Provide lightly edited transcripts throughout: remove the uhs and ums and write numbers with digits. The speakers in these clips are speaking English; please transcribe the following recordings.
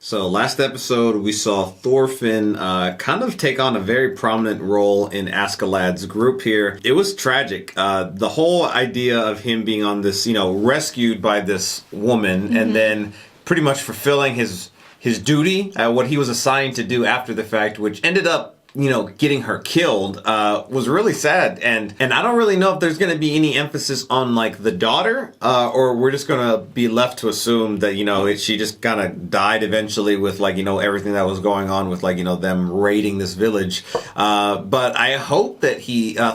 So last episode we saw Thorfinn kind of take on a very prominent role in Askeladd's group here. It was tragic. The whole idea of him being on this, rescued by this woman and then pretty much fulfilling his duty, what he was assigned to do after the fact, which ended up getting her killed, was really sad. And I don't really know if there's going to be any emphasis on, like, the daughter, or we're just going to be left to assume that, she just kind of died eventually with, like, everything that was going on with, like, them raiding this village. But I hope that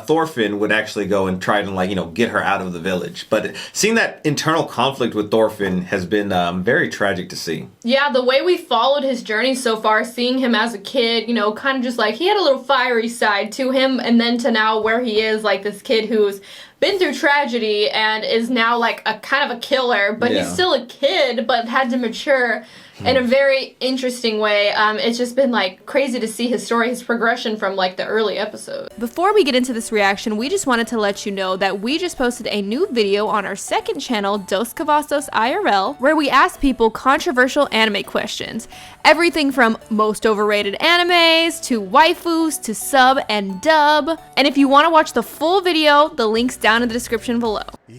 Thorfinn would actually go and try to, like, get her out of the village. But seeing that internal conflict with Thorfinn has been very tragic to see. Yeah, the way we followed his journey so far, seeing him as a kid, kind of just like, he had a little fiery side to him, and then to now where he is, like, this kid who's been through tragedy and is now like a kind of a killer, but he's still a kid, but had to mature in a very interesting way. It's just been like crazy to see his story, his progression from like the early episodes. Before we get into this reaction, we just wanted to let you know that we just posted a new video on our second channel, Dos Cavazos IRL, where we ask people controversial anime questions. Everything from most overrated animes, to waifus, to sub and dub. And if you want to watch the full video, the link's down in the description below. So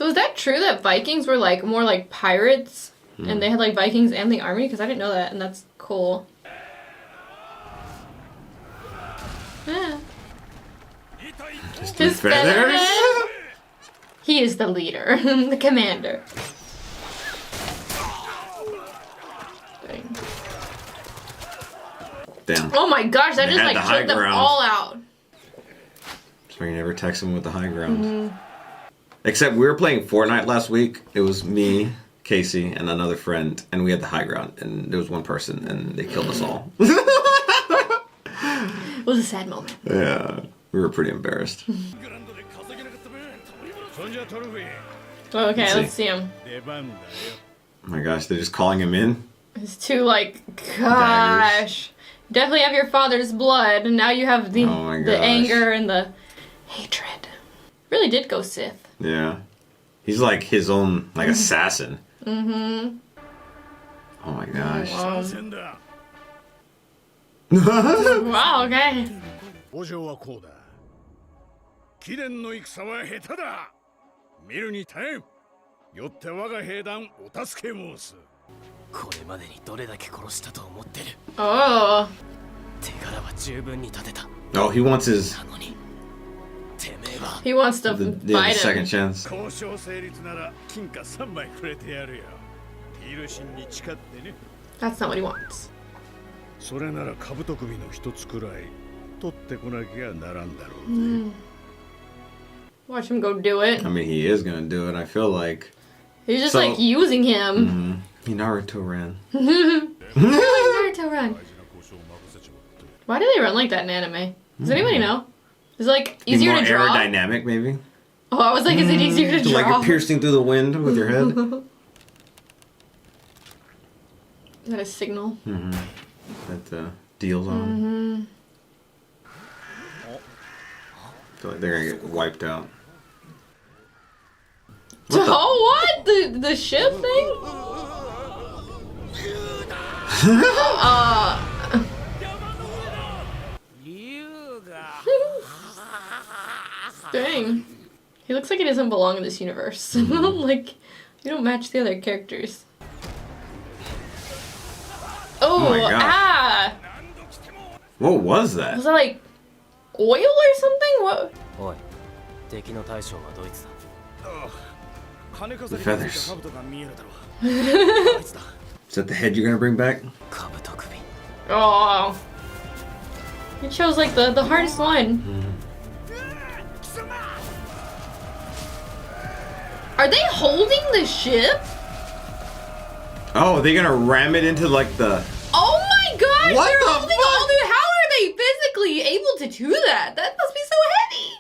is that true that Vikings were like more like pirates and they had like Vikings and the army? Because I didn't know that, and that's cool. Yeah. His feathers. He is the leader, the commander. Dang. Damn. Oh my gosh, that just like took them all out. So you never text them with the high ground. Except we were playing Fortnite last week. It was me, Casey, and another friend, and we had the high ground, and there was one person, and they killed us all. It was a sad moment. Yeah, we were pretty embarrassed. Okay, let's see him. Oh my gosh, they're just calling him in? It's too like, gosh. Definitely have your father's blood, and now you have the anger and the hatred. Really did go Sith. Yeah. He's like his own, like, assassin. Mm-hmm. Oh my gosh. Wow, okay. Oh. Oh, he wants his... He wants to fight him. Second chance. That's not what he wants. Watch him go do it. I mean, he is gonna do it, I feel like. He's just like using him. He Naruto ran. Naruto run. Why do they run like that in anime? Does anybody know? Is it like easier to draw? More aerodynamic, maybe? Oh, I was like, is it easier to draw? Like you're piercing through the wind with your head? Is that a signal? That deal's on. I feel like they're gonna get wiped out. What? The ship thing? Dang. He looks like he doesn't belong in this universe. Like, you don't match the other characters. Oh my God. What was that? Was that like oil or something? What? The feathers. Is that the head you're gonna bring back? Oh. You chose like the hardest one. Are they holding the ship? Oh, are they gonna ram it into like the... Oh my gosh! What they're the holding all the... How are they physically able to do that? That must be so heavy.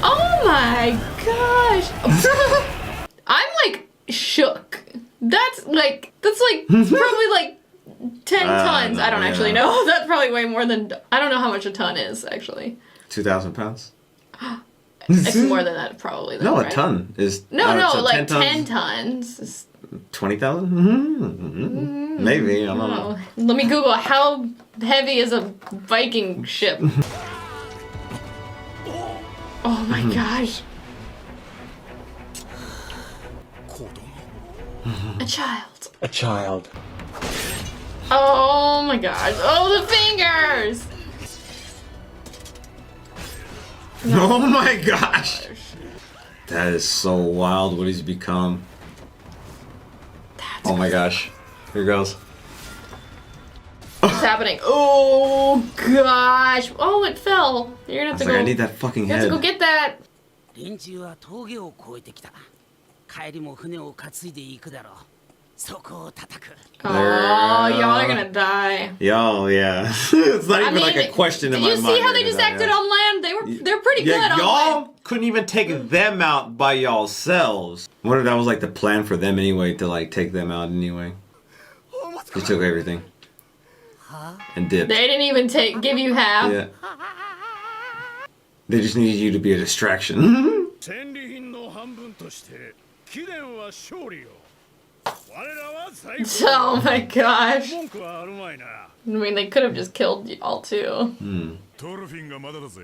Oh my gosh! I'm like shook. That's probably like 10 tons. I don't actually know. That's probably way more than... I don't know how much a ton is, actually. 2,000 pounds. It's more than that, probably. Though, No, right? a ton is... No, so like 10 tons. 20,000? Mm-hmm. Maybe, I don't know. Let me Google how heavy is a Viking ship. Oh my gosh. A child. A child. Oh my gosh. Oh, the fingers! Oh my gosh! That is so wild what he's become. Oh my gosh. Here goes. What's happening? Oh gosh. Oh, it fell. You're gonna have to go. I need that fucking You have head. to go get that. 連中は峠を越えてきた。帰りも船を担いで行くだろう。そこを叩く。 Oh, y'all are gonna die. Yo, yeah. It's not even like a question in my Did mind. you see how they They're just gonna acted die. on land? They're pretty good Yeah, on y'all land. couldn't even take them out by y'allselves. What if that was like the plan for them anyway, to like take them out anyway? They took everything. And dipped. They didn't even give you half. Yeah. They just needed you to be a distraction. 戦利品の半分として貴殿は勝利を我らは最高 Oh my gosh. 文句はあるまいな I mean, they could have just killed y'all too. トルフィンがまだだぜ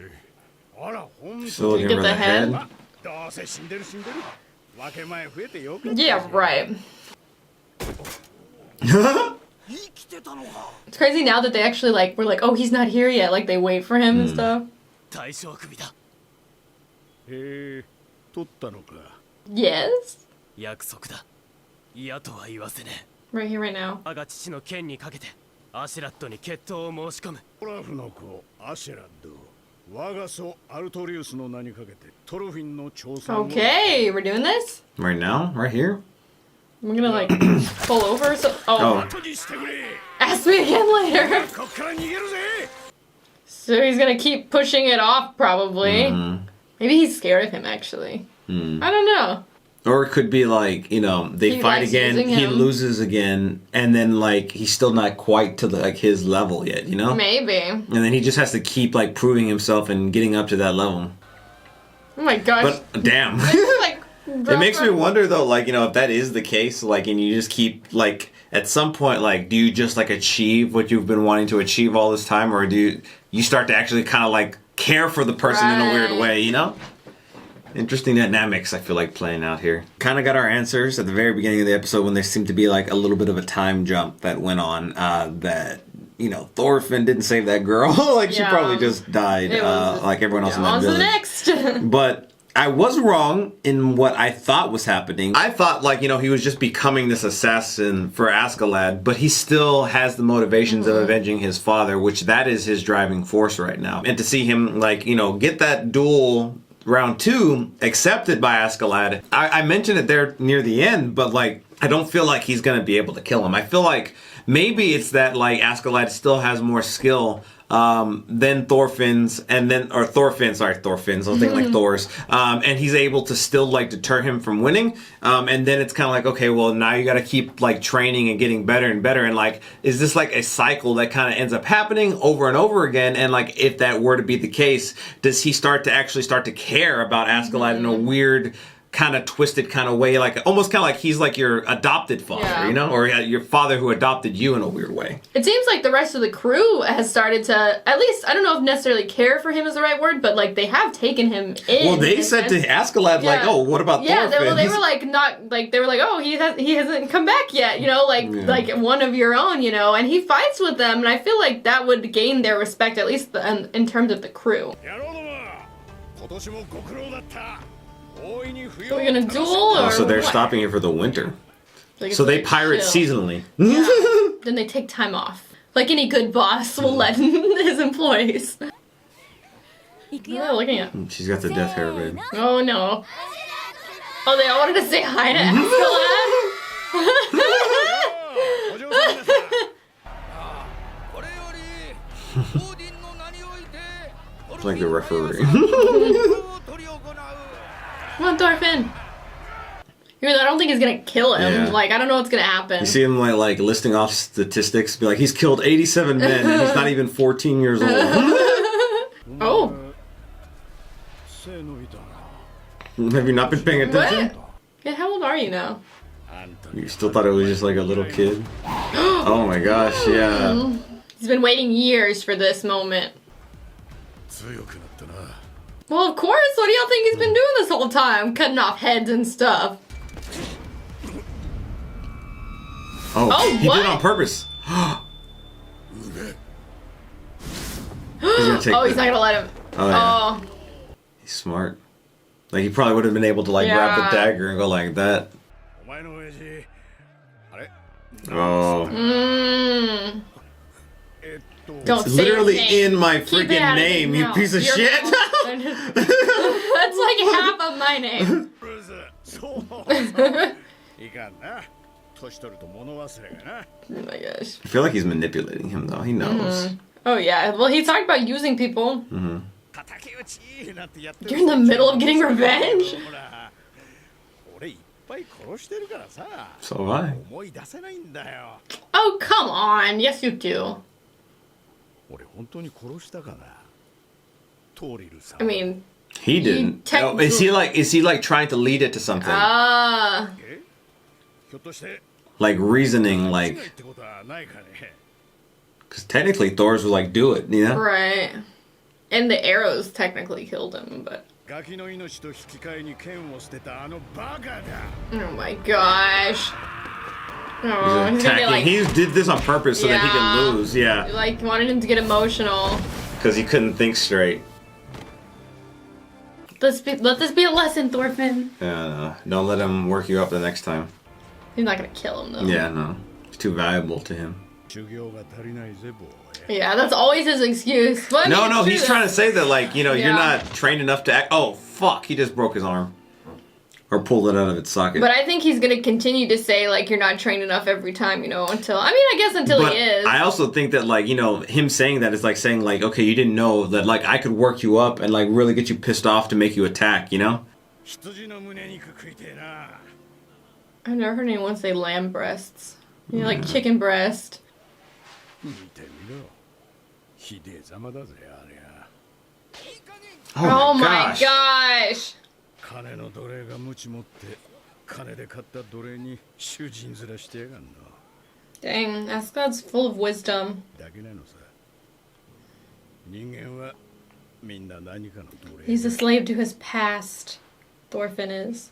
あらほん Still と looking Get for the the head. head. どうせ死んでる分け前増えてよかった Yeah, right. 生きてたのか。 It's crazy now that they actually we're like, oh, he's not here yet. Like they wait for him and stuff. 大将首だ。へえ取ったのか Yes. 約束だ。嫌とは言わせね Right here, right now. え。我が父の剣にかけてアシュラッドに決闘を申し込む。オラフの子アシェラッド我が祖アルトリウスの名にかけてトルフィンの挑戦を Okay, we're doing this. Right now? Right here? We're gonna pull over. So, Oh. 後にしてくれ ask me again later. こっから逃げるぜ So he's gonna keep pushing it off, probably. Maybe he's scared of him, actually. I don't know. Or it could be like, you know, they He fight likes again, using he him. loses again, and then like he's still not quite to like his level yet, you know? Maybe. And then he just has to keep like proving himself and getting up to that level. Oh my gosh. But damn. Like, It makes me wonder though, like, you know, if that is the case, like, and you just keep, like, at some point, like, do you just, like, achieve what you've been wanting to achieve all this time, or do you start to actually kind of, like, care for the person in a weird Right. way, you know? Interesting dynamics, I feel like, playing out here. Kind of got our answers at the very beginning of the episode when there seemed to be, like, a little bit of a time jump that went on, that, you know, Thorfinn didn't save that girl. Like, she Yeah. probably just died, It was- like everyone else in that on to the village. next. But I was wrong in what I thought was happening. I thought, like, you know, he was just becoming this assassin for Askeladd, but he still has the motivations of avenging his father, which that is his driving force right now. And to see him, like, you know, get that duel round 2 accepted by Askeladd, I mentioned it there near the end, but, like, I don't feel like he's going to be able to kill him. I feel like maybe it's that, like, Askeladd still has more skill than Thorfinn's, or Thorfinn's, I was thinking like Thor's, and he's able to still like deter him from winning, and then it's kind of like, okay, well, now you got to keep like training and getting better and better, and like, is this like a cycle that kind of ends up happening over and over again? And like, if that were to be the case, does he start to care about Askeladd in a weird, kind of twisted kind of way, like almost kind of like he's like your adopted father, Yeah. you know, or your father who adopted you in a weird way? It seems like the rest of the crew has started to, at least, I don't know if necessarily care for him is the right word, but like they have taken him in. Well, they in said to sense. Askeladd, like, Yeah. oh, what about Yeah, Thorfinn? they were like not like they were like, oh, he hasn't come back yet, you know, like one of your own, you know, and he fights with them, and I feel like that would gain their respect, at least in terms of the crew. 野郎ども今年もご苦労だった大いに冬 Are を we gonna 楽しん duel だ or Oh, so they're what? stopping it for the winter. Like, So it's they like pirate chill. seasonally. Then they take time off. Like any good boss will let his employees. What are they looking at? She's got the death hair, babe. Oh no. Oh, they all wanted to say hi to Askeladd? お嬢さん皆さんこれよりオーディンの名において It's like the referee. を執り行う Come on, Thorfinn. Even though I don't think he's gonna kill him. Yeah. Like, I don't know what's gonna happen. You see him like listing off statistics, be like, he's killed 87 men, and he's not even 14 years old. Oh. Have you not been paying attention? What? Yeah, how old are you now? You still thought it was just like a little kid? Oh my gosh, yeah. He's been waiting years for this moment. Well, of course. What do y'all think he's been doing this whole time? Cutting off heads and stuff. Oh, he what? did it on purpose. He's Oh, he's not gonna let him. Oh, yeah. He's smart. Like, he probably would have been able to, like, grab the dagger and go like that. Oh. Don't It's say literally his name. in my Keep it freaking out of name, his you mouth. piece of Your shit. mouth. That's like half of my name. Oh my gosh. I feel like he's manipulating him, though. He knows. Oh yeah. Well, he talked about using people. Mm-hmm. You're in the middle of getting revenge? So have I. Oh, come on. Yes, you do. I mean, He didn't. technically- Is he like trying to lead it to something? ah. Like reasoning, like, because technically Thor's was like, do it, you know? Right. And the arrows technically killed him, but. Oh my gosh. Oh, He's he's gonna be attacking. like, He did this on purpose so that he Yeah. could lose, yeah. like wanted him to get emotional. Because he couldn't think straight. Let this be a lesson, Thorfinn. Yeah, no. Don't let him work you up the next time. He's not gonna kill him though. Yeah, no. It's too valuable to him. Yeah, that's always his excuse. But I mean, No, it's true he's though. trying to say that, like, you know, you're Yeah. not trained enough to act. Oh, fuck. He just broke his arm. Or pulled it out of its socket. But I think he's gonna continue to say like you're not trained enough every time, you know, until I guess until But he is. I also think that, like, you know, him saying that is like saying, like, okay, you didn't know that, like, I could work you up and, like, really get you pissed off to make you attack, you know? I've never heard anyone say lamb breasts. You know, like chicken breast. Oh my gosh. Dang, Asgard's full of wisdom. He's a slave to his past. Thorfinn is.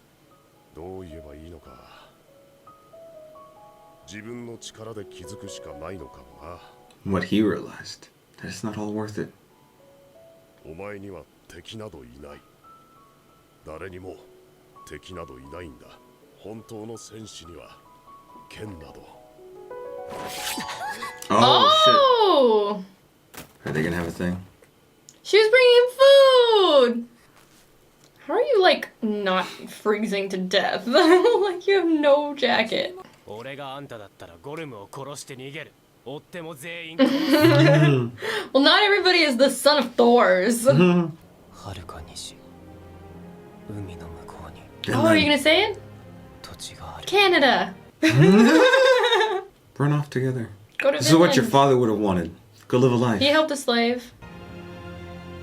What he realized. That it's not all worth it. お前には敵などいない。誰にも敵などいないんだ。本当の戦士には剣など。Oh, Oh! shit. Are they gonna have a thing? She was bringing food! How are you, like, not freezing to death? Like, you have no jacket. 俺があんただったらゴルムを殺して逃げる。追っても全員 Well, not everybody is the son of Thor's. はるか西海の向こうに Oh, are you gonna say it? 土地がある Canada. Run off together. Go to This is what your Vinland. father would have wanted. Go live a life. He helped a slave.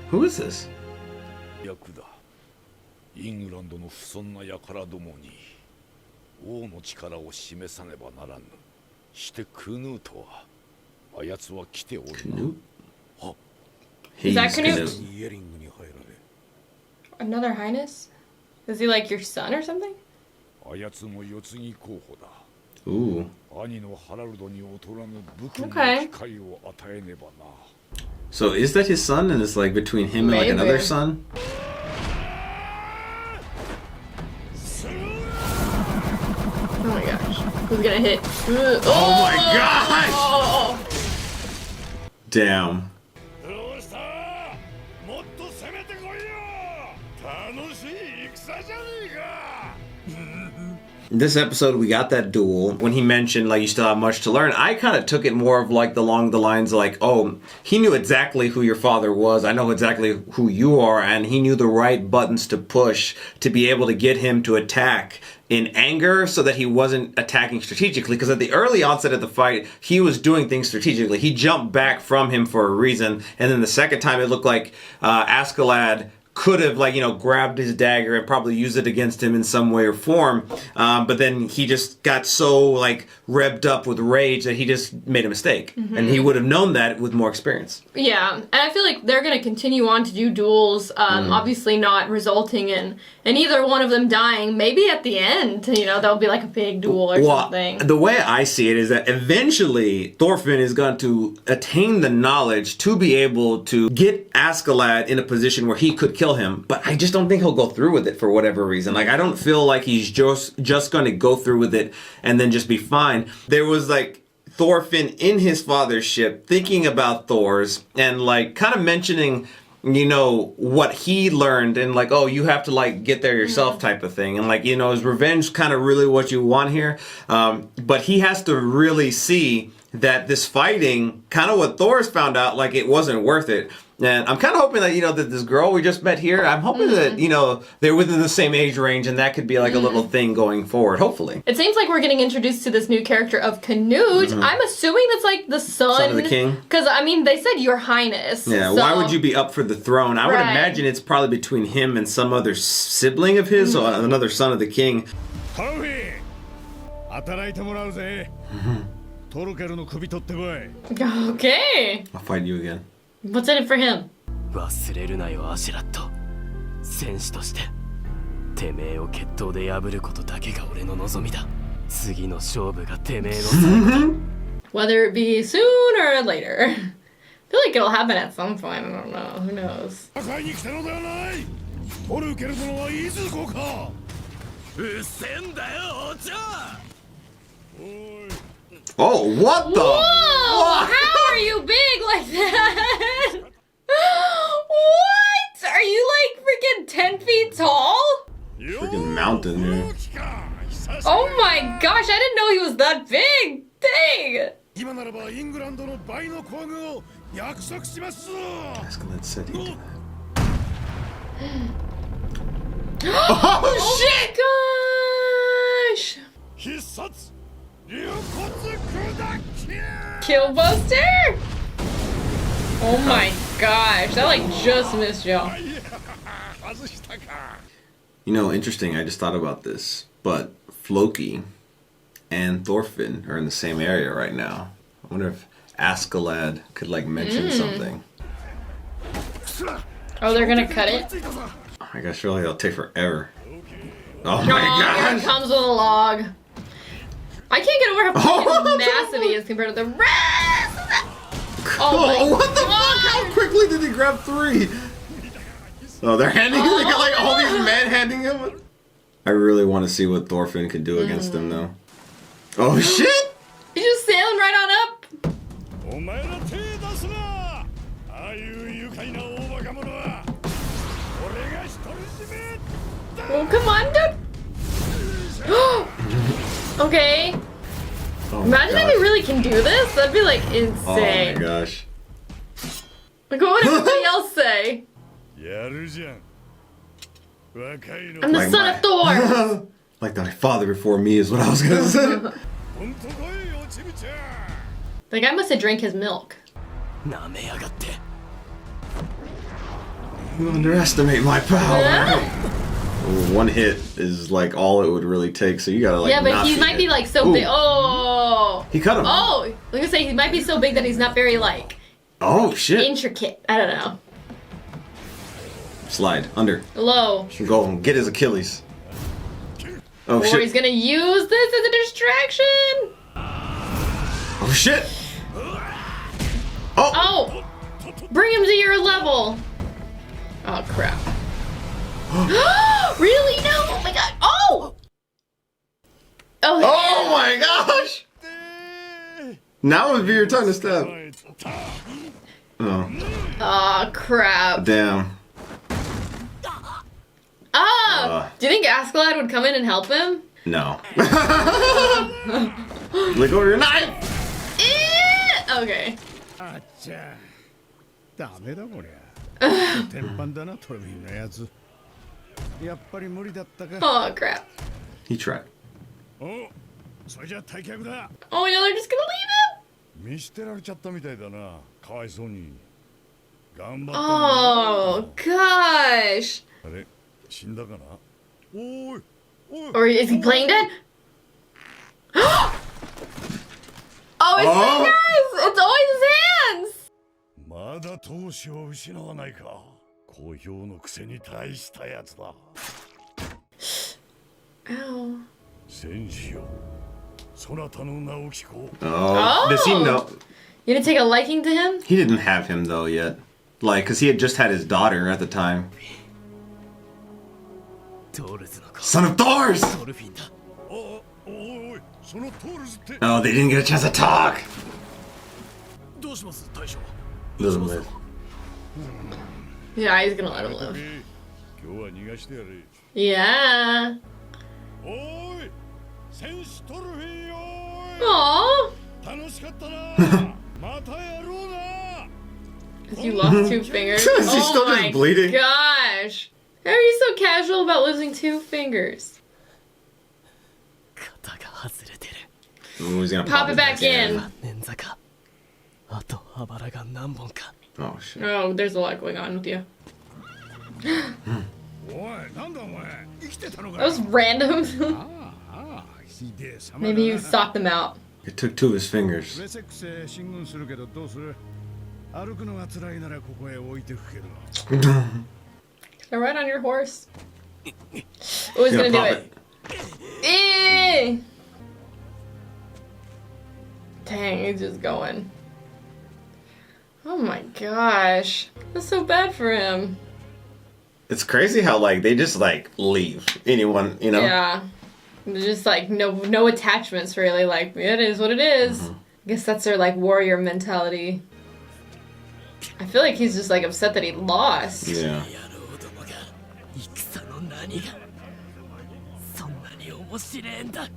Who is this? 役だ。イングランドの不遜な輩どもに王の力を示さねばならぬ。してクヌートはあやつは来ておるな。 Canute? Is that Canute? Canute. イエリングに入られ。 Another highness? Is he like your son or something? あやつも世継ぎ候補だ。 Ooh. 兄のハラルドに劣らぬ武器の Okay. 機会を与えねばな。 So is that his son? And it's like between him and like Maybe. another son? Oh my gosh. Who's gonna hit? Oh my gosh! Oh! Damn. どうしたもっと攻めてこいよ楽しい戦じゃねえか This episode, we got that duel. When he mentioned, like, you still have much to learn, I kind of took it more of, like, along the lines of, like, oh, he knew exactly who your father was. I know exactly who you are. And he knew the right buttons to push to be able to get him to attack in anger so that he wasn't attacking strategically. Because at the early onset of the fight, he was doing things strategically. He jumped back from him for a reason. And then the second time, it looked like Askeladd could have, like, you know, grabbed his dagger and probably used it against him in some way or form. But then he just got so, like, revved up with rage that he just made a mistake. And he would have known that with more experience. Yeah, and I feel like they're going to continue on to do duels, obviously not resulting in either one of them dying. Maybe at the end, you know, there'll be like a big duel or something. The way I see it is that eventually Thorfinn is going to attain the knowledge to be able to get Askeladd in a position where he could kill him, but I just don't think he'll go through with it for whatever reason. Like, I don't feel like he's just going to go through with it and then just be fine. There was, like, Thorfinn in his father's ship thinking about Thor's and, like, kind of mentioning, you know, what he learned and, like, oh, you have to, like, get there yourself type of thing. And, like, you know, is revenge kind of really what you want here? But he has to really see that this fighting, kind of what Thor's found out, like, it wasn't worth it. And I'm kind of hoping that, you know, that this girl we just met here, I'm hoping that, you know, they're within the same age range and that could be like a little thing going forward, hopefully. It seems like we're getting introduced to this new character of Canute. I'm assuming that's like the son of the king. Because, I mean, they said Your Highness. Yeah, so. why would you be up for the throne? I would imagine it's probably between him and some other sibling of his, or another son of the king. Thorfinn! 働いてもらうぜ。トルケルの首取ってこい。Okay. I'll fight you again. What's in it for him? 忘れるなよアシュラット。戦士としててめえを決闘で破ることだけが俺の望みだ。次の勝負がてめえの最後だ。Whether it be soon or later. I feel like it'll happen at some point. I don't know. Who knows? 戦いに来たのではない。トルケル殿はいずこか。うっせんだよお茶。 Oh, what the? Whoa! How are you big like that? What? Are you like freaking 10 feet tall? Freaking mountain, dude. Oh my gosh, I didn't know he was that big. Dang. 今ならばイングランドの倍の工具を約束します。 Askeladd said he'd do that. Oh shit! Gosh! 必殺竜骨砕き。 Killbuster? Oh my gosh, that like just missed y'all. 外したか。 You know, interesting, I just thought about this, but Floki and Thorfinn are in the same area right now. I wonder if Askeladd could, like, mention something. Oh, they're gonna cut it? Oh my gosh, surely it'll take forever. Oh my Here it gosh! comes with a log. I can't get over how freaking massive he is compared to the rest of that. Oh my What the fuck? god! How quickly did he grab 3? Oh, they're handing him, they got like all these men handing him. I really want to see what Thorfinn can do against him, though. Oh shit! He's just sailing right on up. お前ら手出すな。ああいう愉快な大バカ者は俺が独り占め。 Oh, come on, dude. Okay. Oh my Imagine if gosh. he really can do this. That'd be like Oh insane. my gosh. Like, what would everybody else say? やるじゃん。若いの。 I'm the Like son my- of Thor. Like my father before me is what I was gonna say. ほんと来い落ちぶちゃ。 The guy must have drank his milk. なめやがって。 You underestimate my power. Yeah. One hit is like all it would really take, so you gotta like. Yeah, but not he be might hit. be like so Ooh. big. Oh. He cut him. Oh, I was gonna say he might be so big that he's not very like Oh shit! intricate. I don't know. Slide under. Low. Go and get his Achilles. Oh Or he's shit! gonna use this as a distraction. Oh shit! Oh! Oh, bring him to your level. Oh crap. Really? No! Oh my god! Oh! Oh! Oh my gosh! Now would be your time to stab. Oh Oh crap! damn! Ah! Do you think Askeladd would come in and help him? No. Let go of your knife. Okay. あっちゃ。ダメだこりゃ。天板だなトルフィンのやつ。やっぱり無理だったか。 Oh crap. He tried. お、それじゃ退却だ。 Oh no, they're just gonna leave him. 見捨てられちゃったみたいだな。かわいそうに。Oh gosh. あれ死んだかなおいおい Or is he playing dead? Oh, his fingers! It's always his hands! まだ闘志を失わないか好評のくせに大したやつだ Ow. 戦士よそなたの名を聞こう Oh. Does he know? You didn't take a liking to him? He didn't have him though yet. Like, cause he had just had his daughter at the time. トールズの子 Son of Thor's! トルフィンだおいそのトールズって Oh, they didn't get a chance to talk. どうします大将 Doesn't live. Yeah, he's gonna let him live. 今日は逃がしてやれ Yeah. おい戦士トルフィンよ Aww. 楽しかったなまたやろうな Because you lost 2 fingers. She's Oh still just my bleeding. gosh. How are you so casual about losing 2 fingers? 肩が外れてる Ooh, he's gonna Pop it back in. 捻坂あとあばらが何本か Oh shit. Oh, there's a lot going on with you. おいなんだお前生きてたのか That was random. ああひでえ様だ Maybe you socked them out. It took 2 of his fingers. レセックス進軍するけどどうする歩くのが辛いならここへ置いてくけど Can I ride on your horse? Oh, he's gonna do pop it. Eh. Dang, he's just going. Oh my gosh. That's so bad for him. It's crazy how like they just like leave anyone, you know? Yeah. There's just like no attachments really. Like, yeah, it is what it is. I guess that's their like warrior mentality. I feel like he's just like upset that he lost. Yeah. 野郎どもが戦の何がそんなに面白えんだ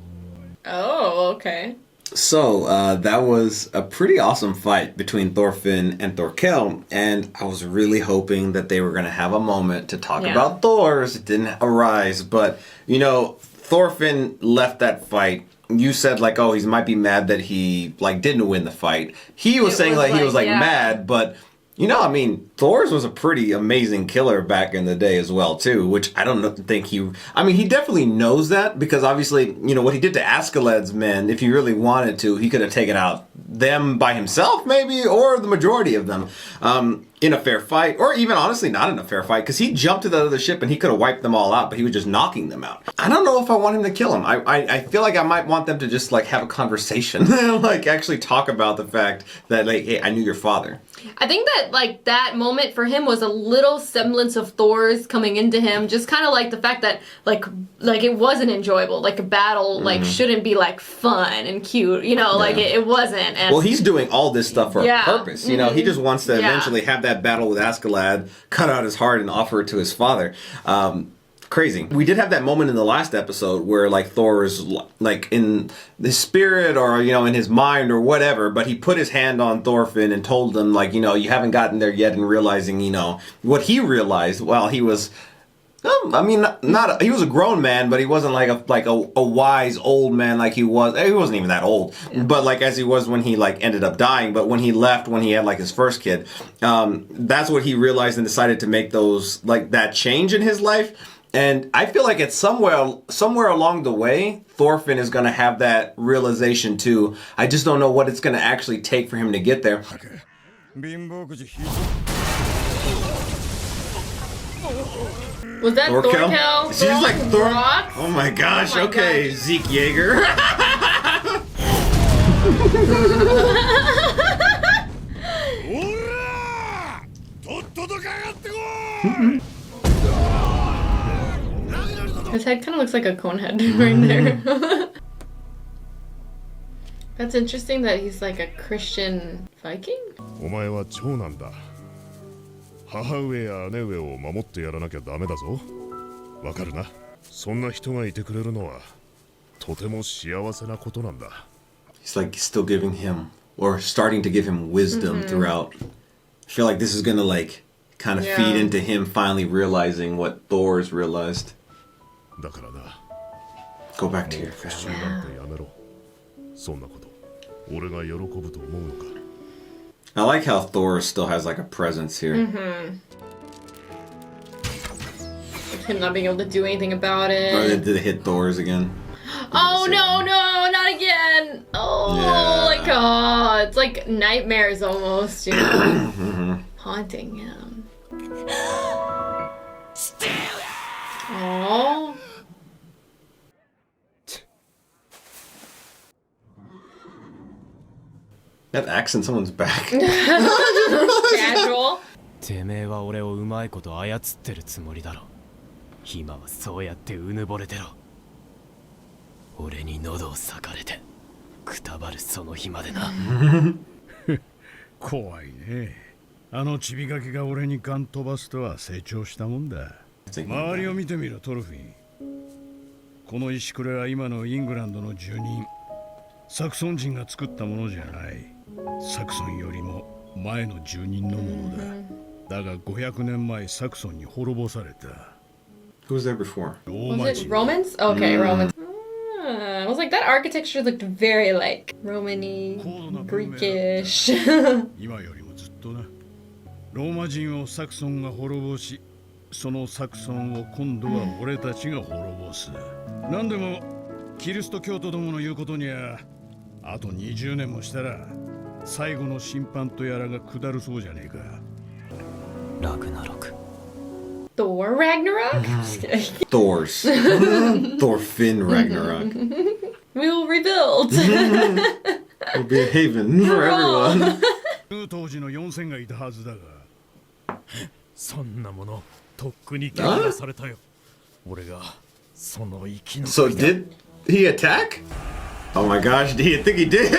Oh, okay. So that was a pretty awesome fight between Thorfinn and Thorkel, and I was really hoping that they were going to have a moment to talk Yeah. about Thor's. It didn't arise, but you know, Thorfinn left that fight. You said like, oh, he might be mad that he like didn't win the fight. He was saying was he was like yeah. mad, but you know, I mean, Thor's was a pretty amazing killer back in the day as well, too, which I don't think he... I mean, he definitely knows that because obviously, you know, what he did to Askeladd's men, if he really wanted to, he could have taken out them by himself, maybe, or the majority of them in a fair fight, or even honestly not in a fair fight, because he jumped to the other ship and he could have wiped them all out, but he was just knocking them out. I don't know if I want him to kill him. I feel like I might want them to just, like, have a conversation, like, actually talk about the fact that, like, hey, I knew your father. I think that like that moment for him was a little semblance of Thor's coming into him, just kind of like the fact that like it wasn't enjoyable, like a battle like shouldn't be like fun and cute, you know, like it wasn't. And Well, he's doing all this stuff for a purpose, you know. He just wants to Yeah. eventually have that battle with Askeladd, cut out his heart, and offer it to his father. Crazy. We did have that moment in the last episode where like Thor is like in the spirit or you know in his mind or whatever, but he put his hand on Thorfinn and told him like you know you haven't gotten there yet, and realizing you know what he realized while he was. I mean, not he was a grown man, but he wasn't like a wise old man like he was. He wasn't even that old, but like as he was when he like ended up dying. But when he left, when he had like his first kid, that's what he realized and decided to make those like that change in his life. And I feel like it's somewhere along the way, Thorfinn is going to have that realization too. I just don't know what it's going to actually take for him to get there. was that Thorkel? She's like Thor. Rocks? Oh my gosh. Oh my okay, gosh. Zeke Yeager. His head kind of looks like a cone head right there. That's interesting that he's like a Christian Viking? お前は長男だ母上や姉上を守ってやらなきゃダメだぞわかるなそんな人がいてくれるのはとても幸せなことなんだ He's like still giving him or starting to give him wisdom throughout. I feel like this is gonna like kind of feed into him finally realizing what Thor's realized. だからな Go back to your 復 family. 讐なんてやめろそんなこと俺が喜ぶと思うのか I like how Thor still has like a presence here. Him not being able to do anything about it. Or did it hit Thor's again? Oh no, not again! Oh my god, it's like nightmares almost, you know, haunting him. Oh. That axe in someone's back. Casual. てめえは俺をうまいこと操ってるつもりだろ。今はそうやってうぬぼれてろ。俺に喉を裂かれてくたばるその日までな。怖いね。あのちびがきが俺にガン飛ばすとは成長したもんだ。周りを見てみろトルフィン。この石これは今のイングランドの住人サクソン人が作ったものじゃない。サクソンよりも前の住人のものだ。だが500年前サクソンに滅ぼされた。Who was there before? Was it Romans? Okay, Romans. I was like, that architecture looked very like Romany, Greekish. 今よりもずっとな。ローマ人をサクソンが滅ぼし、そのサクソンを今度は俺たちが滅ぼす。なんでもキリスト教徒どもの言うことにはあと20年もしたら最後の審判とやらが下るそうじゃねえか。ラグナロク。Thor Ragnarok? Thor's. Thorfinn Ragnarok. We will rebuild. It'll be a haven for everyone. 当時の4000がいたはずだが。そんなものとっくに撃破されたよ。俺がその生き残 So りだ。 did he attack? Oh my gosh, do you think he did?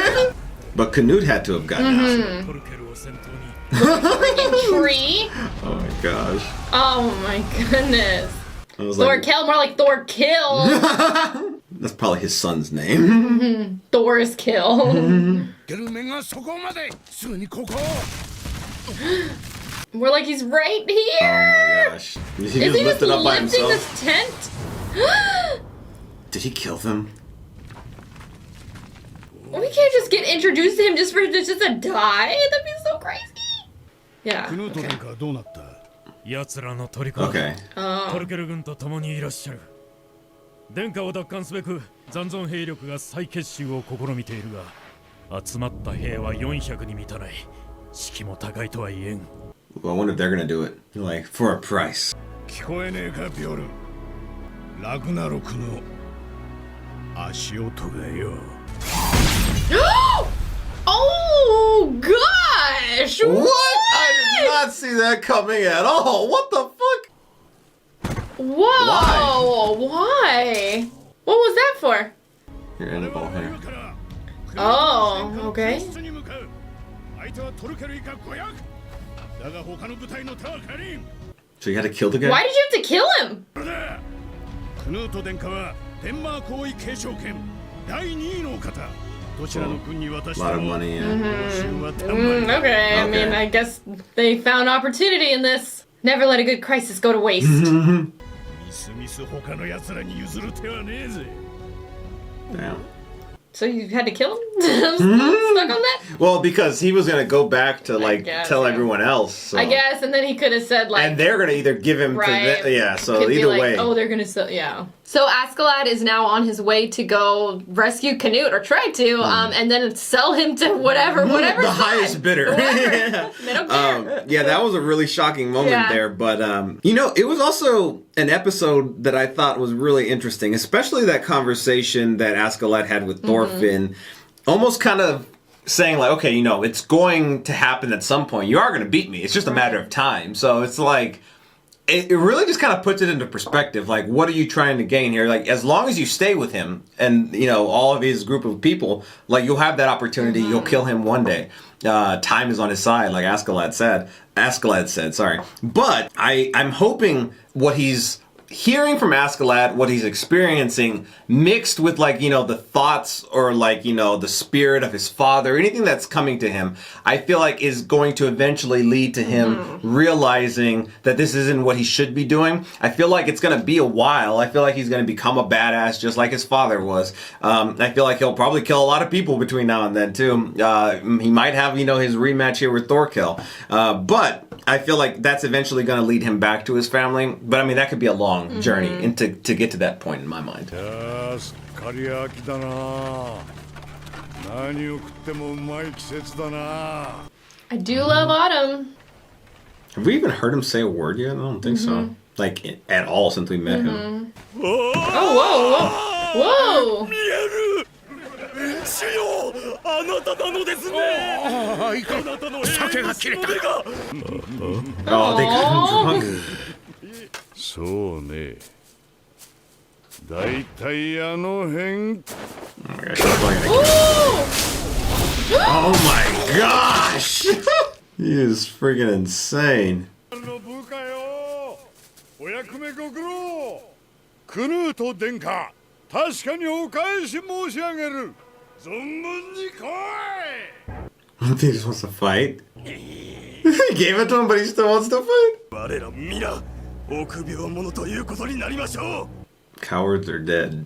But Canute had to have gotten out. トルケルを先頭に Freaking tree. Oh my gosh. Oh my goodness. I was Thor like, kill, more like Thor kill. that's probably his son's name. Thor's kill. ゲルメがそこまですぐにここ。 We're like, he's right Oh here. my gosh. He Is just he just lifted up by lifting himself. this tent? Did he kill them? We can't just get introduced to him just for just to die. That'd be so crazy. Yeah. クヌート殿下はどうなった？奴らの虜 Okay. トルケル軍と共にいらっしゃる。殿下を奪還すべく残存兵力が再結集を試みているが、集まった兵は400に満たない。士気も高いとは言えん。 Well, I wonder if they're gonna do it. Like, for a price. 聞こえねえかビョル。ラグナロクの足音がよ。Oh gosh! What? I did not see that coming at all. What the fuck? Whoa! Why? What was that for? Your animal hair. Oh, okay. 相手はトルケル以下500。だが他の部隊の手は借りん。 So you had to kill the guy? Why did you have to kill him? クヌート殿下はデンマーク王位継承権第2位のお方。どちらの軍に渡して A lot of も money, 報 yeah. 酬はたんまり。 Okay, I mean, Okay. I guess they found opportunity in this. Never let a good crisis go to waste. ミスミス他の奴らに譲る手はねえぜ。 Damn. So you had to kill him? I'm stuck on that? Well, because he was gonna go back to like guess, tell yeah. everyone else. So. I guess, and then he could have said like, And they're gonna either give him right? to yeah. So Could be either like, way. oh, they're gonna sell, yeah. So Askeladd is now on his way to go rescue Canute, or try to, and then sell him to whatever the side. highest bidder. Whoever. They don't care. Yeah, that was a really shocking moment Yeah. there. But you know, it was also an episode that I thought was really interesting, especially that conversation that Askeladd had with Thorfinn. Almost kind of saying like, okay, you know, it's going to happen at some point. You are going to beat me. It's just a matter of time. So it's like, it really just kind of puts it into perspective. Like, what are you trying to gain here? Like, as long as you stay with him and, you know, all of his group of people, like, you'll have that opportunity. You'll kill him one day. Time is on his side, like Askeladd said. Sorry. But I'm hoping what he's hearing from Askeladd what he's experiencing mixed with like, you know, the thoughts or like, you know, the spirit of his father, anything that's coming to him, I feel like is going to eventually lead to him realizing that this isn't what he should be doing. I feel like it's going to be a while. I feel like he's going to become a badass just like his father was. I feel like he'll probably kill a lot of people between now and then too. He might have, you know, his rematch here with Thorkill. But I feel like that's eventually going to lead him back to his family. But I mean, that could be a long journey and to get to that point in my mind. I do love autumn. Have we even heard him say a word yet? I don't think so. Like, at all since we met him. Oh, whoa, whoa, whoa! Oh, they got him drunk. そうね。だいたいあの辺。 Oh my gosh, he's playing again. Oh my gosh! He is freaking insane. 部下よ。お役目ご苦労。クヌート殿下、確かにお返し申し上げる。存分に来い。 He just wants to fight. He gave it to him, but he still wants to fight. Cowards are dead.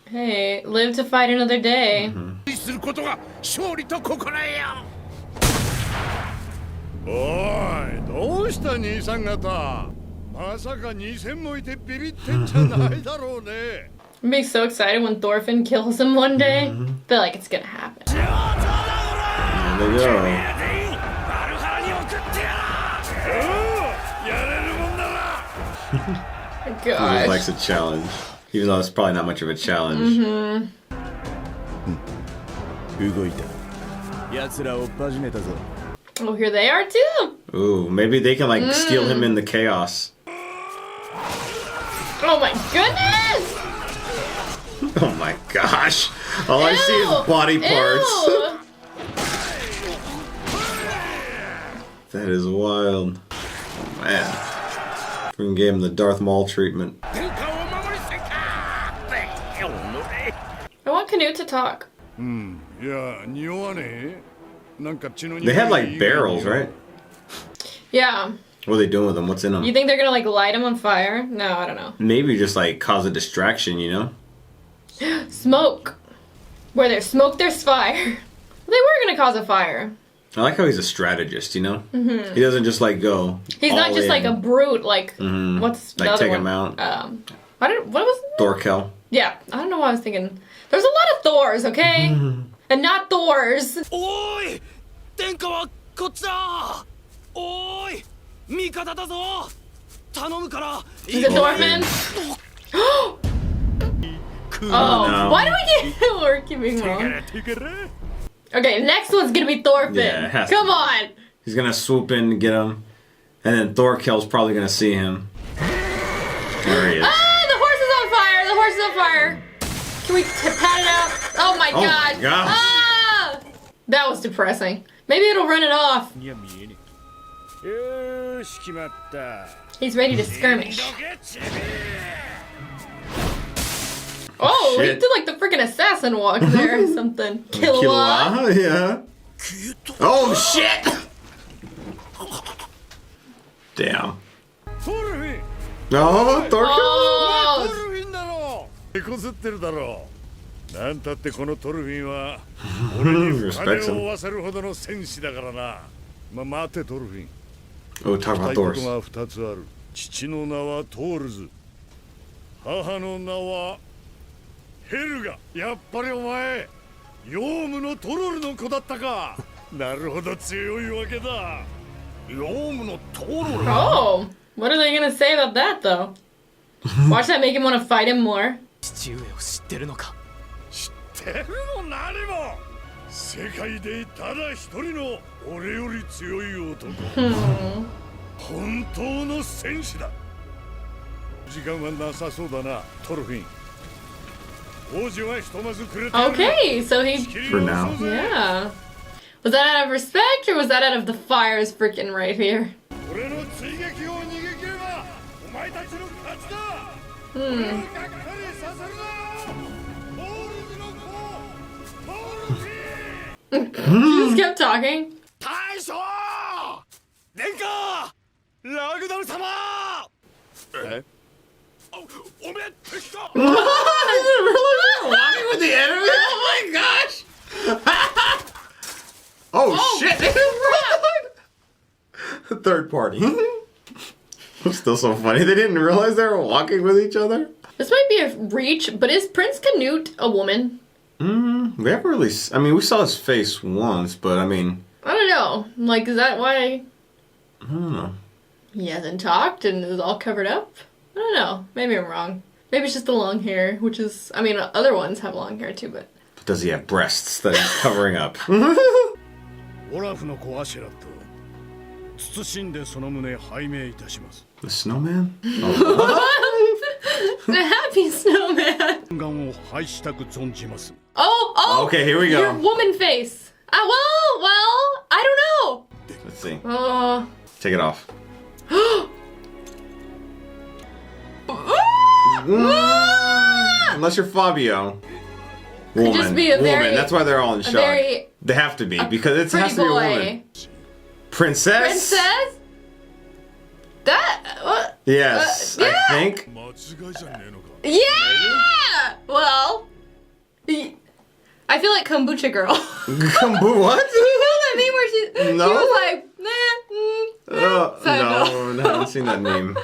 Hey, live to fight another day. することが勝利と心得よ。おい、どうした兄さん方。まさか2000もいてビビってんじゃないだろうね。I'm be so excited when Thorfinn kills him one day. Feel like it's gonna happen. There they go. He just Gosh. likes a challenge. Even though it's probably not much of a challenge. Oh, here they are too. Ooh, maybe they can like steal him in the chaos. Oh my goodness! Oh my gosh. All I see is body parts. Ew. That is wild. Oh, man. Freaking gave him the Darth Maul treatment. I want Canute to talk. They had like barrels, right? Yeah. What are they doing with them? What's in them? You think they're gonna like light him on fire? No, I don't know. Maybe just like cause a distraction, you know? Smoke. Where there's smoke, there's fire. They were gonna cause a fire. I like how he's a strategist, you know? He doesn't just like go. He's not all just in. like a brute. Like what's the Like other take one? him out. What was it? Thorkill. Yeah, I don't know what I was thinking. There's a lot of Thors, okay? And not Thors. おい殿下はこっちだおい味方だぞ頼むから Is it Thorfinn? Oh, No. why do we get we're keeping wrong? Okay, next one's gonna be Thorfinn. Yeah, it has to Come be. on. He's gonna swoop in and get him. And then Thorkill's probably gonna see him. There he is. Ah, the horse is on fire. The horse is on fire. Can we pat it out? Oh my Oh my god. gosh. Ah! That was depressing. Maybe it'll run it off. よし決まった。 He's ready to skirmish. Oh, he Shit. did like the freaking assassin walk there or something. Killua. Killua, yeah. Oh shit! Damn. トルフィン Oh, Thorkill! Oh, トルフィンだろう。手こずってるだろう。なんたってこのトルフィンは俺に深手を負わせるほどの戦士だからな。待てトルフィン。 Oh, talk した about いこと Thors. が2つある。父の名はトールズ。母の名はヘルガ。やっぱりお前、ヨウムのトロルの子だったか。なるほど強いわけだ。ヨウムのトロル。 oh. What are they gonna say about that though? Watch that make him want to fight him more. 父上を知ってるのか知ってるも何も。世界でただ一人の俺より強い男。本当の戦士だ。時間はなさそうだな、トルフィン。王子はひとまずくれてやる。 Okay, so he. For now. Yeah. Was that out of respect or was that out of the fires freaking right here? 俺の追撃を逃げ切ればお前たちの He just kept talking. 大将殿下ラグナル様えおめえ敵か Walking with the enemy? Oh my gosh! oh shit! Third party. Still so funny. They didn't realize they were walking with each other. This might be a reach, but is Prince Canute a woman? We haven't really. I mean, we saw his face once, but I mean. I don't know. Like, is that why? I don't know. He hasn't talked and is all covered up? I don't know. Maybe I'm wrong. Maybe it's just the long hair, which is. I mean, other ones have long hair too, but. But does he have breasts that he's covering up? オラフの子アシェラット、謹んでその旨拝命いたします。 The snowman? The happy snowman. 願を拝したく存じます。 Oh, Okay, here we go. Your woman face. Well, I don't know. Let's see. Oh. Take it off. Unless you're Fabio. Woman. just be a woman. very- That's why they're all in shock. very- They have to be because it Pretty has to be a boy. woman. Princess. Princess? That? What? Yes, Yeah. I think. 間違いじゃねえのか Yeah! Well, I feel like Kombucha Girl. Kombu what? You know that meme where she No. was like, nah, No, I haven't seen that meme.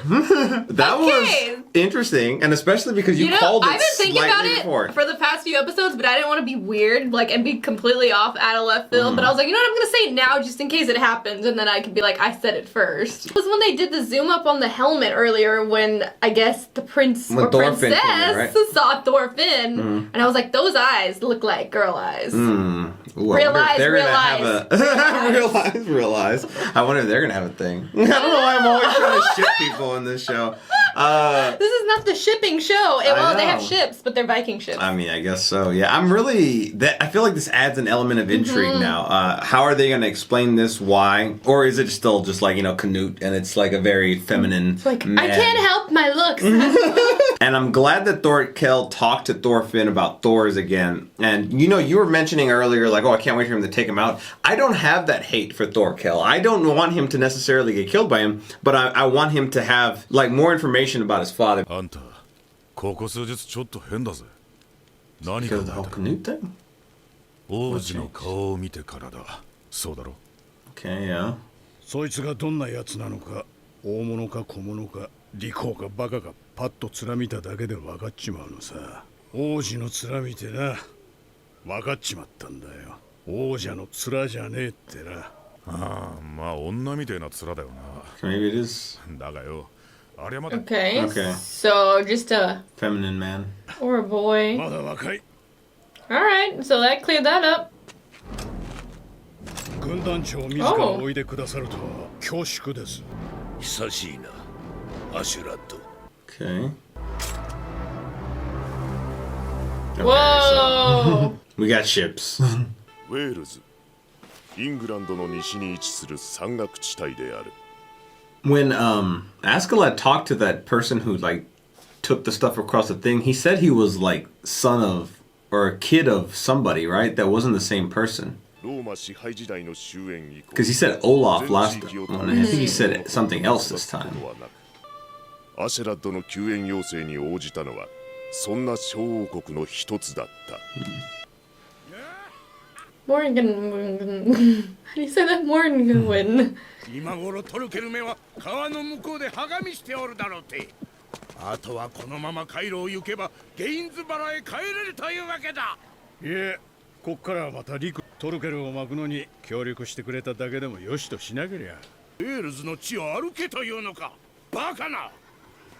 That Okay. was interesting, and especially because you, called it I've been thinking about slightly it before. for the past few episodes, but I didn't want to be weird, like, and be completely off out of left field. But I was like, you know what, I'm gonna say it now just in case it happens, and then I can be like, I said it first. It was when they did the zoom up on the helmet earlier, when I guess the prince When or Thorfinn princess came in, right? saw Thorfinn, and I was like, those eyes look like girl eyes. Ooh, I Real wonder if eyes, they're real gonna have a real eyes. I wonder if they're gonna have a thing. I don't know why I'm always trying to ship people in this show. This is not the shipping show. Well, they have know. ships, but they're Viking ships. I mean, I guess so. Yeah, I'm really. I feel like this adds an element of intrigue now. How are they going to explain this? Why? Or is it still just like Canute, and it's like a very feminine? Like, man? I can't help my looks. And I'm glad that Thorkel talked to Thorfinn about Thor's again. And you were mentioning earlier, like, oh, I can't wait for him to take him out. I don't have that hate for Thorkel. I don't want him to necessarily get killed by him, but I want him to have like more information about his father. あんたここ数日ちょっと変だぜ何 Because 考 of the whole えた Canute thing? 王子の顔を見てからだそうだろ Okay, yeah. そいつがどんな奴なのか、大物か小物か、利口かバカか、パッと面見ただけで分かっちまうのさ。王子の面見てな、分かっちまったんだよ。王者の面じゃねえってな。ああまあ女みてえな面だよ Maybe it is なだがよあれはまだ Okay. Okay. So just a Feminine man. or a boy. まだ若い。 All right. So that cleared that up. 軍団長自らおいでくださるとは恐縮です。久しいなアシュラット Okay. Whoa. We got ships. ウェールズ、イングランドの西に位置する山岳地帯である。 When Askeladd talked to that person who like took the stuff across the thing, he said he was like son of or a kid of somebody, right? That wasn't the same person. ローマ支配時代の終焉以降、 Because he said Olaf last one, and I think he said something else this time. アシェラッドの救援要請に応じたのはそんな小王国の一つだった。 Morgan. How do you say that? Morgan. 今頃トルケルメは川の向こうではがみしておるだろうて。あとはこのまま回路を行けばゲインズバラへ帰れるというわけだ。いえ、こっからはまた陸トルケルを巻くのに協力してくれただけでもよしとしなけりゃ。ウェールズの地を歩けというのか。バカな。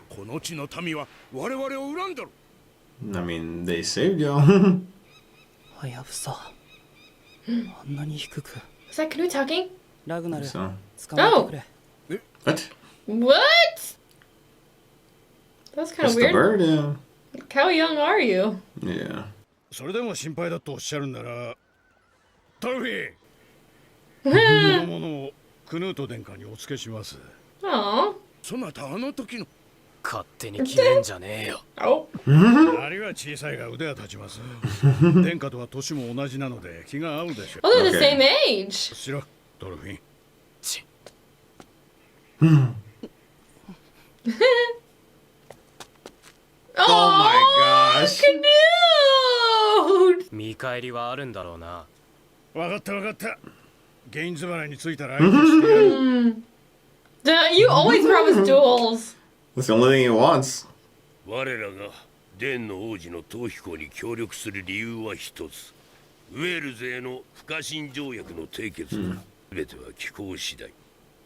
この地の民は我々を恨んどる。 I mean, they saved you. はやぶさあんなに低く Is that Canute talking? ラグナル So 捕まえてくれ what? What? That's kind That's of the weird. bird. Yeah. How young are you? Yeah. それでも心配だとおっしゃるんなら、トルフィーこの者をクヌート殿下にお付けします。 Aw. そなたあの時の勝手に決めんじゃねえよ。 Oh. あれは小さいが腕は立ちます。殿下とは年も同じなので気が合うでしょう。 Oh, they're the Okay. same age. しろ、トルフィン。ち Oh my gosh. Dude. 見返りはあるんだろうな。わかったわかった。ゲインズ払いについたら相手してやる。Duh, you always promise duels. That's the only thing he wants. 我らが伝の王子の逃避行に協力する理由は一つ。ウェールズへの不可侵条約の締結だ。全ては気候次第。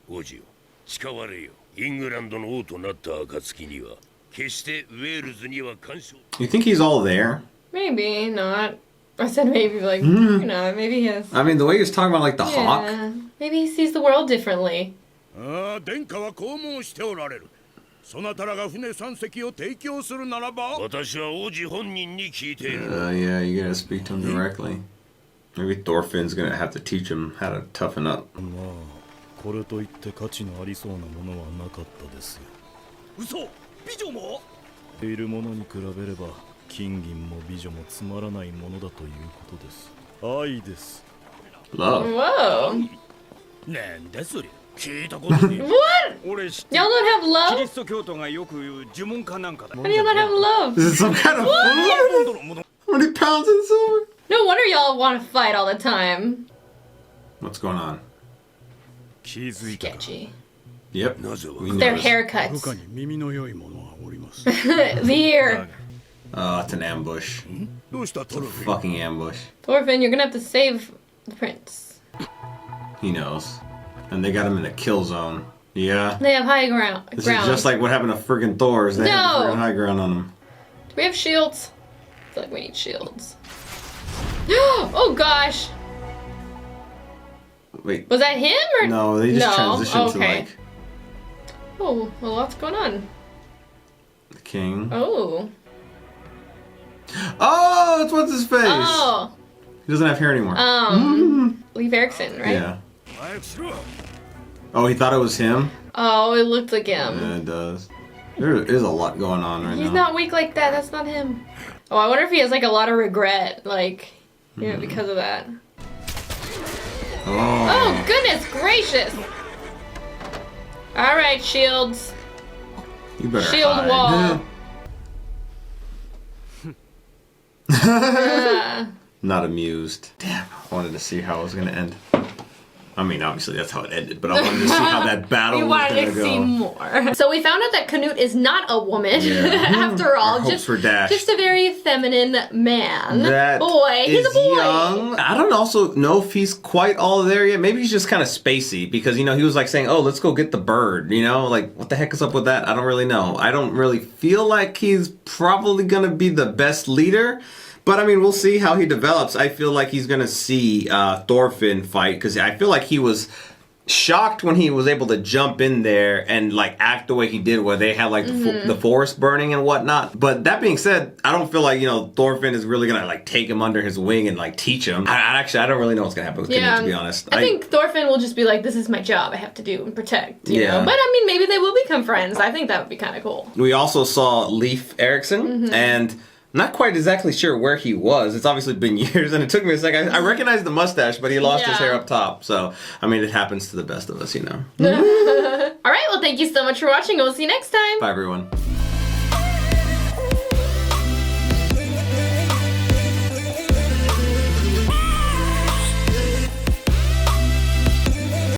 王子よ、誓われよ。イングランドの王となった暁には決してウェールズには干渉。 You think he's all there? Maybe not. I said maybe, like, you know, maybe he is. I mean, the way he was talking about like the hawk. Yeah. Maybe he sees the world differently. ああ、殿下はこう申しておられる。そなたらが船3隻を提供するならば。私は王子本人に聞いている。Yeah, you gotta speak to him directly. Maybe Thorfinn's gonna have to teach him how to toughen up. まあこれといって価値のありそうなものはなかったですよ。嘘、美女も？いるものに比べれば金銀も美女もつまらないものだということです。愛です。 Love. Whoa. なんだそれ。聞いたことねえ。 What? 俺知って Y'all don't have キリ love? スト教徒がよく言う呪文かなんかだ。 How do you not have love? Is it some kind of food? How many pounds in silver? No wonder y'all want to fight all the time. What's going on? 気づいたか。 Sketchy. Yep. なぜ We わ Their noticed. 他 haircuts. に耳の良いものはおります。 The ear. Oh, it's an ambush. どうしたトルフィン？ Fucking ambush. Thorfinn, you're gonna have to save the prince. He knows. And they got him in a kill zone. Yeah. They have high ground. This is just like what happened to friggin' Thor's. They have No. the friggin' high ground on him. Do we have shields? I feel like we need shields. Oh gosh. Wait. Was that him or No, they just No? transitioned to Okay. like Oh, a lot's going on. the king. Oh. Oh, it's what's his face. Oh. He doesn't have hair anymore. Leif Erikson, right? Yeah. Oh, he thought it was him? Oh, it looked like him. Yeah, it does. There is a lot going on right He's now. not weak like that. That's not him. Oh, I wonder if he has like a lot of regret, like, you know, because of that. Oh. Oh, goodness gracious! All right, shields. You better Shield hide. wall. Not amused. Damn, I wanted to see how it was gonna end. I mean, obviously that's how it ended, but I wanted to see how that battle We was wanted gonna to go. see more. So we found out that Canute is not a woman, Yeah. after all. Our hopes were dashed. Just a very feminine man. That boy. He's a is boy. young. I don't also know if he's quite all there yet. Maybe he's just kind of spacey because, you know, he was like saying, oh, let's go get the bird. You know, like what the heck is up with that? I don't really know. I don't really feel like he's probably going to be the best leader. But I mean, we'll see how he develops. I feel like he's going to see Thorfinn fight because I feel like he was shocked when he was able to jump in there and like act the way he did where they had like the forest burning and whatnot. But that being said, I don't feel like, you know, Thorfinn is really gonna like take him under his wing and like teach him. I don't really know what's gonna happen with Canute, to be honest. I think Thorfinn will just be like, this is my job, I have to do and protect, you Yeah. know. But I mean, maybe they will become friends. I think that would be kind of cool. We also saw Leif Erikson and not quite exactly sure where he was. It's obviously been years, and it took me a second. I recognized the mustache, but he lost his Yeah. hair up top. So, I mean, it happens to the best of us, you know. All right, well, thank you so much for watching, and we'll see you next time. Bye, everyone.